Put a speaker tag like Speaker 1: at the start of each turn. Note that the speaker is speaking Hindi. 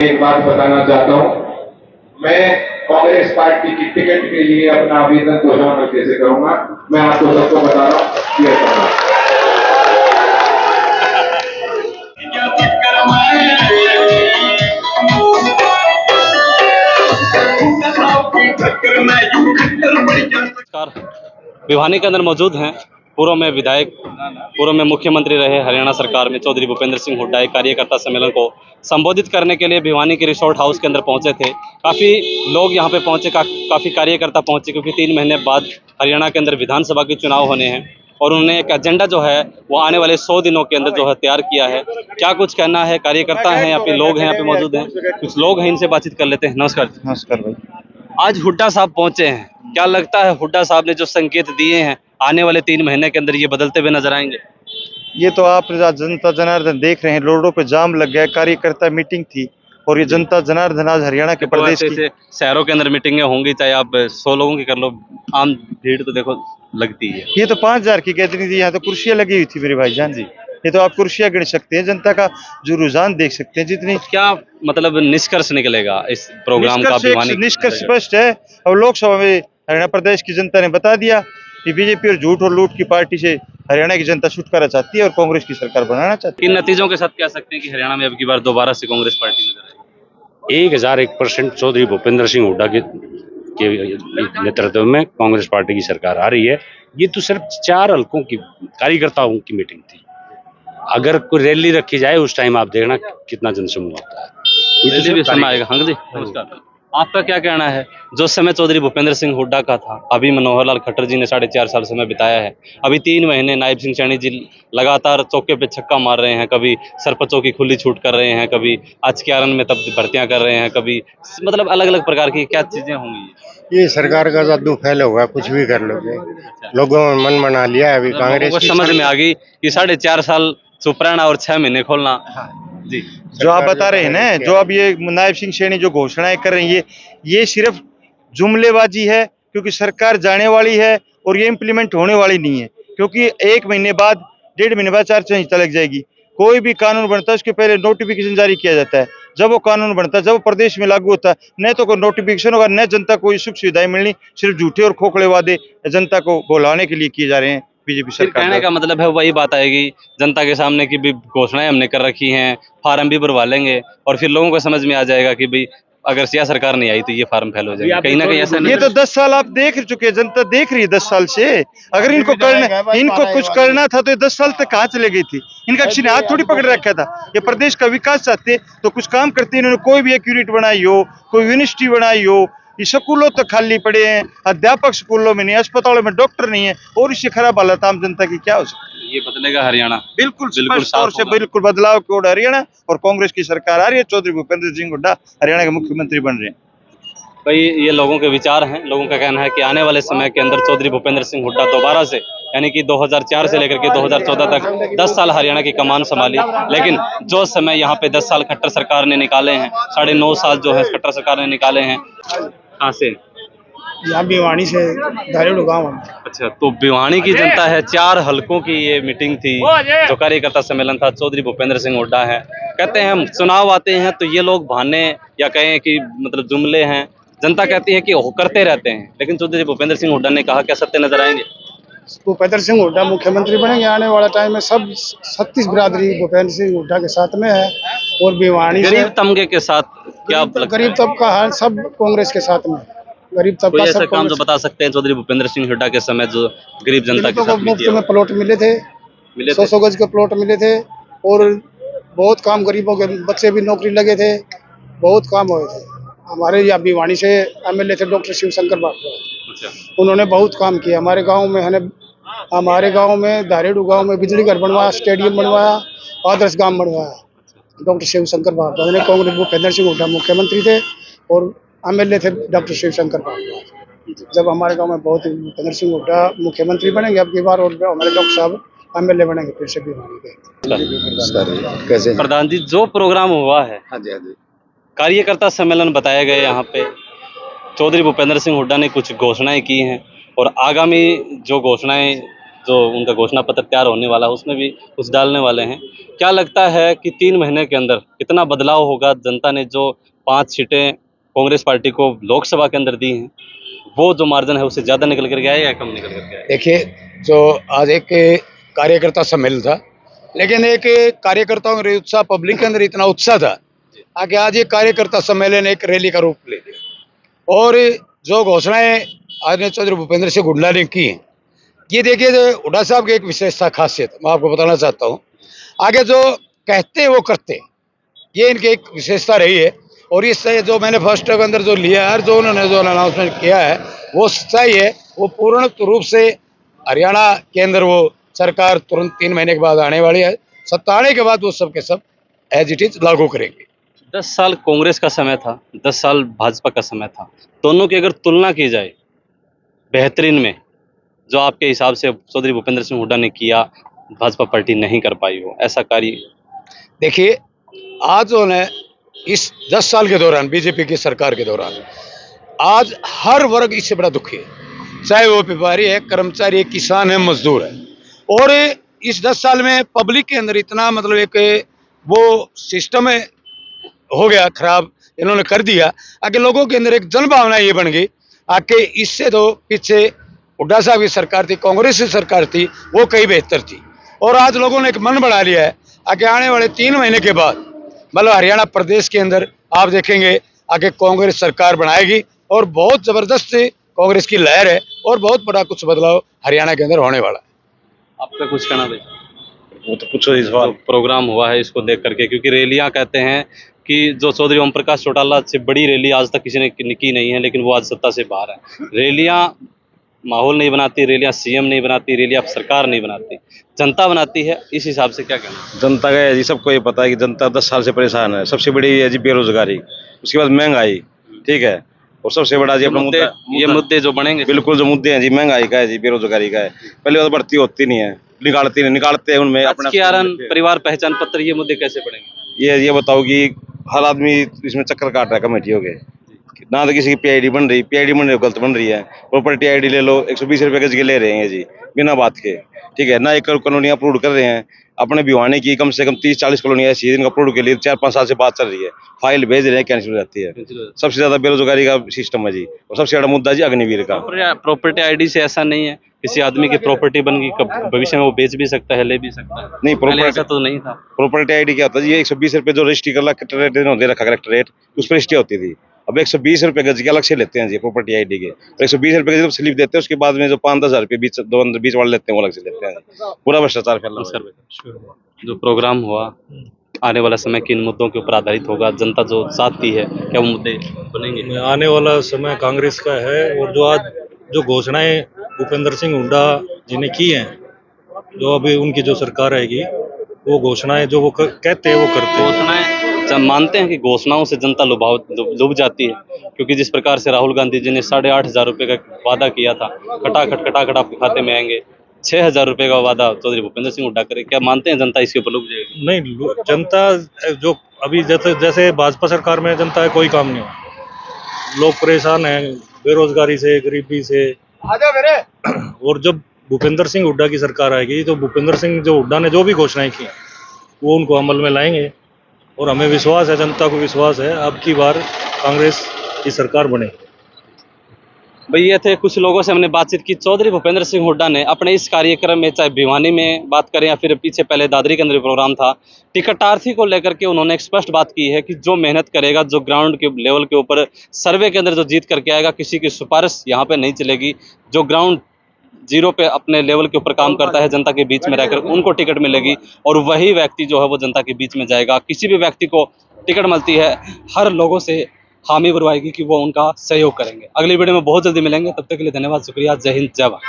Speaker 1: एक बात बताना चाहता हूं, मैं कांग्रेस पार्टी की टिकट के लिए अपना आवेदन घोषणा कैसे करूंगा, मैं आपको सबको बता रहा हूं। ये
Speaker 2: नमस्कार। भिवानी के अंदर मौजूद हैं। पूर्व में विधायक, पूर्व में मुख्यमंत्री रहे हरियाणा सरकार में चौधरी भूपेंद्र सिंह हुड्डा एक कार्यकर्ता सम्मेलन को संबोधित करने के लिए भिवानी के रिसोर्ट हाउस के अंदर पहुंचे थे। काफ़ी लोग यहां पे पहुंचे, काफ़ी कार्यकर्ता पहुंचे, क्योंकि 3 महीने बाद हरियाणा के अंदर विधानसभा के चुनाव होने हैं और उन्होंने एक एजेंडा जो है वो आने वाले 100 दिनों के अंदर जो है तैयार किया है। क्या कुछ कहना है, कार्यकर्ता हैं यहाँ पे, लोग हैं यहाँ पे मौजूद हैं, कुछ लोग हैं, इनसे बातचीत कर लेते हैं। नमस्कार।
Speaker 3: नमस्कार भाई।
Speaker 2: आज हुड्डा साहब पहुंचे हैं, क्या लगता है हुड्डा साहब ने जो संकेत दिए हैं आने वाले 3 महीने के अंदर ये बदलते हुए नजर आएंगे?
Speaker 3: ये तो आप जनता जनार्दन देख रहे हैं, रोडों पे जाम लग गया, कार्यकर्ता मीटिंग थी और ये जनता जनार्दन आज हरियाणा के प्रदेश की
Speaker 2: शहरों के अंदर मीटिंगें होंगी, चाहे आप 100 लोगों की कर लो, आम भीड़ तो देखो लगती है।
Speaker 3: ये तो 5000 की गैदरिंग थी, यहाँ तो कुर्सियां लगी हुई थी मेरे भाईजान जी। ये तो आप कुर्सियां गिन सकते हैं, जनता का जो रुझान देख सकते हैं जितनी।
Speaker 2: तो क्या मतलब निष्कर्ष निकलेगा इस प्रोग्राम का?
Speaker 3: निष्कर्ष स्पष्ट है। अब लोकसभा में हरियाणा प्रदेश की जनता ने बता दिया कि बीजेपी और झूठ और लूट की पार्टी से हरियाणा की जनता छुटकारा चाहती है और कांग्रेस की सरकार बनाना चाहती है।
Speaker 2: इन नतीजों के साथ कह सकते हैं कि हरियाणा में अब की बार दोबारा से कांग्रेस पार्टी नजर आएगी?
Speaker 4: 1001% चौधरी भूपेंद्र सिंह हुड्डा के नेतृत्व में कांग्रेस पार्टी की सरकार आ रही है। ये तो सिर्फ 4 हल्कों की कार्यकर्ताओं की मीटिंग थी। अगर कोई रैली रखी जाए उस टाइम आप देखना कितना जनसमूह होता है।
Speaker 2: ये तो भी समय आएगा। हाँ जी, नमस्कार। आपका क्या कहना है, जो समय चौधरी भूपेंद्र सिंह हुड्डा का था, अभी मनोहर लाल खट्टर जी ने 4.5 साल समय बिताया है, अभी 3 महीने नायब सिंह सैनी जी लगातार चौके पे छक्का मार रहे हैं, कभी सरपंचों की खुली छूट कर रहे हैं, कभी आचक्यारन में तब भर्तियां कर रहे हैं, कभी मतलब अलग अलग प्रकार की क्या चीजें होंगी?
Speaker 5: ये सरकार का जादू फैला हुआ, कुछ भी कर लोगे। लोगों ने मन बना लिया है अभी कांग्रेस
Speaker 2: को समझ में आ गई कि 4.5 साल चुप रहना और 6 महीने खोलना। जी,
Speaker 3: जो आप बता रहे हैं ना, जो अब ये नायब सिंह सैनी जो घोषणाएं कर रही है, ये सिर्फ जुमलेबाजी है, क्योंकि सरकार जाने वाली है और ये इम्प्लीमेंट होने वाली नहीं है, क्योंकि 1 महीने बाद, 1.5 महीने बाद आचार संहिता लग जाएगी। कोई भी कानून बनता है उसके पहले नोटिफिकेशन जारी किया जाता है। जब वो कानून बनता है, जब वो प्रदेश में लागू होता है, न तो कोई नोटिफिकेशन होगा, न जनता को सुख सुविधाएं मिलनी, सिर्फ झूठे और खोखले वादे जनता को भुलाने के लिए किए जा रहे हैं बीजेपी सरकार।
Speaker 2: कहने का मतलब है वही बात आएगी जनता के सामने की भी घोषणाएं हमने कर रखी हैं, फार्म भी भरवा लेंगे और फिर लोगों को समझ में आ जाएगा कि भाई अगर सिया सरकार नहीं आई तो ये फार्म फेल हो जाएगा। कहीं ना कहीं ऐसा
Speaker 3: ये तो 10 साल आप देख चुके हैं, जनता देख रही है 10 साल से। अगर इनको कुछ करना था तो ये 10 साल तक कहाँ चले गई थी? इनका किसी ने हाथ थोड़ी पकड़ रखा था। ये प्रदेश का विकास चाहते तो कुछ काम करते। इन्होंने कोई भी एक यूनिट बनाई हो, कोई यूनिवर्सिटी बनाई हो, ये स्कूलों तो खाली पड़े हैं, अध्यापक स्कूलों में नहीं, अस्पतालों में डॉक्टर नहीं है, और इससे खराब हालत आम जनता की क्या हो सकती है?
Speaker 2: ये बदलेगा हरियाणा,
Speaker 3: बिल्कुल तौर से बिल्कुल बदलाव की ओर हरियाणा, और कांग्रेस की सरकार आ रही है। चौधरी भूपेंद्र सिंह हुड्डा हरियाणा के मुख्यमंत्री बन रहे हैं।
Speaker 2: भाई ये लोगों के विचार हैं। लोगों का कहना है कि आने वाले समय के अंदर चौधरी भूपेंद्र सिंह हुड्डा दोबारा से, यानी कि 2004 से लेकर के 2014 तक 10 साल हरियाणा की कमान संभाली, लेकिन जो समय यहाँ पे 10 साल खट्टर सरकार ने निकाले हैं, 9.5 साल जो है खट्टर सरकार ने निकाले हैं। कहाँ से?
Speaker 6: यहाँ भिवानी से, धारेड़ू गाँव।
Speaker 2: अच्छा, तो भिवानी की जनता है, 4 हलकों की ये मीटिंग थी, जो कार्यकर्ता सम्मेलन था। चौधरी भूपेंद्र सिंह हुड्डा है, कहते हैं हम चुनाव आते हैं तो ये लोग बहाने या कहें कि मतलब जुमले हैं, जनता कहती है कि वो करते रहते हैं, लेकिन चौधरी भूपेंद्र सिंह हुड्डा ने कहा क्या सत्य नजर आएंगे?
Speaker 6: भूपेंद्र सिंह हुड्डा मुख्यमंत्री बनेंगे आने वाला टाइम में। सब 36 बिरादरी भूपेंद्र सिंह हुड्डा के साथ में है, और भिवानी
Speaker 2: गरीब तबके के साथ क्या?
Speaker 6: गरीब तबका है, सब कांग्रेस के साथ में। गरीब तबका
Speaker 2: ऐसा काम जो बता सकते हैं चौधरी भूपेंद्र सिंह हुड्डा के समय जो गरीब जनता के साथ
Speaker 6: मुफ्त में प्लॉट मिले थे, 100 गज के प्लॉट मिले थे, और बहुत काम गरीबों के बच्चे भी नौकरी लगे थे, बहुत काम हुए थे। हमारे यहाँ भिवानी से एमएलए थे डॉक्टर शिवशंकर भारद्वाज।
Speaker 2: अच्छा।
Speaker 6: उन्होंने बहुत काम किया हमारे गांव में। हमारे गांव में, धारेड़ू गांव में बिजली घर बनवाया, स्टेडियम बनवाया, आदर्श गांव बनवाया डॉक्टर शिवशंकर भारद्वाज ने। कांग्रेस भूपेंद्र सिंह हुड्डा मुख्यमंत्री थे और एमएलए थे डॉक्टर शिवशंकर भारद्वाज। जब हमारे गांव में बहुत भूपेंद्र सिंह हुड्डा मुख्यमंत्री बनेंगे अब की बार, और हमारे डॉक्टर साहब एमएलए बनेंगे फिर से भिवानी के।
Speaker 5: कैसे
Speaker 2: प्रधान जी, जो प्रोग्राम हुआ है,
Speaker 5: हाँ जी, हाँ जी,
Speaker 2: कार्यकर्ता सम्मेलन बताए गए, यहाँ पे चौधरी भूपेंद्र सिंह हुड्डा ने कुछ घोषणाएं की हैं और आगामी जो घोषणाएं जो उनका घोषणा पत्र तैयार होने वाला है उसमें भी कुछ डालने वाले हैं। क्या लगता है कि 3 महीने के अंदर कितना बदलाव होगा? जनता ने जो 5 सीटें कांग्रेस पार्टी को लोकसभा के अंदर दी हैं, वो जो मार्जिन है उससे ज़्यादा निकल कर के आएगा या कम निकल कर के आएगा?
Speaker 6: देखिए, जो आज एक कार्यकर्ता सम्मेलन था, लेकिन एक कार्यकर्ताओं का उत्साह, पब्लिक के अंदर इतना उत्साह था कि आज ये कार्यकर्ता सम्मेलन एक रैली का रूप ले लिया। और जो घोषणाएं आज चौधरी भूपेंद्र सिंह हुड्डा ने की हैं, ये देखिए, जो हुड्डा साहब की एक विशेषता, खासियत मैं आपको बताना चाहता हूँ। आगे जो कहते हैं वो करते हैं, ये इनकी एक विशेषता रही है। और इससे जो मैंने फर्स्ट के अंदर जो लिया है, जो उन्होंने जो अनाउंसमेंट किया है, वो सच्चाई है। वो पूर्ण रूप से हरियाणा के अंदर वो सरकार तुरंत 3 महीने के बाद आने वाली है। सत्ता आने के बाद वो सब के सब एज इट इज लागू करेंगे।
Speaker 2: 10 साल कांग्रेस का समय था, 10 साल भाजपा का समय था। दोनों की अगर तुलना की जाए बेहतरीन में, जो आपके हिसाब से चौधरी भूपेंद्र सिंह हुड्डा ने किया, भाजपा पार्टी नहीं कर पाई हो, ऐसा कार्य?
Speaker 6: देखिए, आज उन्हें इस 10 साल के दौरान, बीजेपी की सरकार के दौरान, आज हर वर्ग इससे बड़ा दुखी है, चाहे वो व्यापारी है, कर्मचारी है, किसान है, मजदूर है। और इस 10 साल में पब्लिक के अंदर इतना मतलब एक वो सिस्टम हो गया खराब, इन्होंने कर दिया आगे लोगों के अंदर एक जन भावना ये बन गई आके इससे तो पीछे हुड्डा साहब की सरकार थी, कांग्रेस की सरकार थी, वो कहीं बेहतर थी। और आज लोगों ने एक मन बना लिया है आगे आने वाले 3 महीने के बाद, मतलब हरियाणा प्रदेश के अंदर आप देखेंगे आगे कांग्रेस सरकार बनाएगी और बहुत जबरदस्त कांग्रेस की लहर है और बहुत बड़ा कुछ बदलाव हरियाणा के अंदर होने वाला है।
Speaker 2: आपका कुछ कहना भाई?
Speaker 3: वो तो पूछो इस बार।
Speaker 2: जो प्रोग्राम हुआ है इसको देख करके, क्योंकि रैलियां कहते हैं कि जो चौधरी ओम प्रकाश चौटाला से बड़ी रैली आज तक किसी ने की नहीं है, लेकिन वो आज सत्ता से बाहर है। रैलियां माहौल नहीं बनाती, रैलियां सीएम नहीं बनाती, रैलियां सरकार नहीं बनाती, जनता बनाती है। इस हिसाब से क्या कहना?
Speaker 3: जनता का है जी, सबको ये पता है कि जनता 10 साल से परेशान है। सबसे बड़ी है जी बेरोजगारी, उसके बाद महंगाई, ठीक है, और सबसे बड़ा जी अपना
Speaker 2: ये मुद्दे जो बनेंगे,
Speaker 3: बिल्कुल जो मुद्दे हैं जी, महंगाई का है जी, बेरोजगारी का है। पहले तो भर्ती होती नहीं है, निकालते हैं उनमें अपना
Speaker 2: परिवार पहचान पत्र, ये मुद्दे कैसे पड़ेंगे?
Speaker 3: ये बताओ कि हर आदमी इसमें चक्कर काट रहा है कमेटियों के, ना तो किसी की पीआईडी बन रही, गलत बन रही है। प्रॉपर्टी आईडी ले लो, 120 रुपए गज के ले रहे हैं जी, बिना बात के, ठीक है ना। एक कॉलोनी अप्रूव कर रहे हैं, अपने भिवानी की कम से कम 30-40 कॉलोनी ऐसी है जिनका अप्रूव के लिए 4-5 साल से बात चल रही है, फाइल भेज रहे हैं, कैंसिल हो जाती है। सबसे ज्यादा बेरोजगारी का सिस्टम है जी, और सबसे बड़ा मुद्दा जी अग्निवीर का।
Speaker 2: प्रॉपर्टी आईडी से ऐसा नहीं है, किसी आदमी की प्रॉपर्टी बन गई, भविष्य में वो बेच भी सकता है, ले भी सकता है।
Speaker 3: नहीं,
Speaker 2: पहले ऐसा तो नहीं था।
Speaker 3: प्रॉपर्टी आईडी क्या होता है जी, 120 रुपए जो रजिस्ट्री कर रखा कलेक्टर रेट, उस पर रजिस्ट्री होती थी। अब 120 रुपए गज के अलग से लेते हैं जी प्रॉपर्टी आईडी के, 120 रुपए की जब स्लिप देते हैं उसके बाद में जो 5-10 हजार रुपए बीच वाले लेते हैं वो अलग से लेते हैं। पूरा भ्रष्टाचार फैला हुआ है।
Speaker 2: जो प्रोग्राम हुआ आने वाला समय किन मुद्दों के ऊपर आधारित होगा? जनता जो चाहती है, क्या वो मुद्दे बनेंगे?
Speaker 7: आने वाला समय कांग्रेस का है। और जो आज जो घोषणाएं भूपेंद्र सिंह हुड्डा जी ने की हैं, जो अभी उनकी जो सरकार आएगी, वो घोषणाएं जो वो कहते हैं वो करते हैं।
Speaker 2: घोषणाएं जब मानते हैं कि घोषणाओं से जनता लुभ जाती है, क्योंकि जिस प्रकार से राहुल गांधी जी ने 8,500 रुपये का वादा किया था, खटाखट आपके खाते में आएंगे, 6,000 रुपये का वादा चौधरी भूपेंद्र सिंह हुड्डा करे, क्या मानते हैं जनता इसके ऊपर लुभ जाएगी?
Speaker 7: नहीं, जनता जो अभी जैसे भाजपा सरकार में जनता है कोई काम नहीं हो, लोग परेशान हैं बेरोजगारी से, गरीबी से। और जब भूपेंद्र सिंह हुड्डा की सरकार आएगी तो भूपेंद्र सिंह जो हुड्डा ने जो भी घोषणाएं की वो उनको अमल में लाएंगे। और हमें विश्वास है, जनता को विश्वास है, अब की बार कांग्रेस की सरकार बने।
Speaker 2: भाई ये थे कुछ लोगों से हमने बातचीत की। चौधरी भूपेंद्र सिंह हुड्डा ने अपने इस कार्यक्रम में, चाहे भिवानी में बात करें या फिर पीछे पहले दादरी के अंदर प्रोग्राम था, टिकटार्थी को लेकर के उन्होंने एक स्पष्ट बात की है कि जो मेहनत करेगा, जो ग्राउंड के लेवल के ऊपर सर्वे के अंदर जो जीत करके आएगा, किसी की सिफारिश यहाँ पे नहीं चलेगी। जो ग्राउंड जीरो पे अपने लेवल के ऊपर काम करता है, जनता के बीच में रहकर उनको टिकट मिलेगी और वही व्यक्ति जो है वो जनता के बीच में जाएगा। किसी भी व्यक्ति को टिकट मिलती है, हर लोगों से हामी भरवाएगी कि वो उनका सहयोग करेंगे। अगली वीडियो में बहुत जल्दी मिलेंगे, तब तक के लिए धन्यवाद, शुक्रिया, जय हिंद, जय भारत।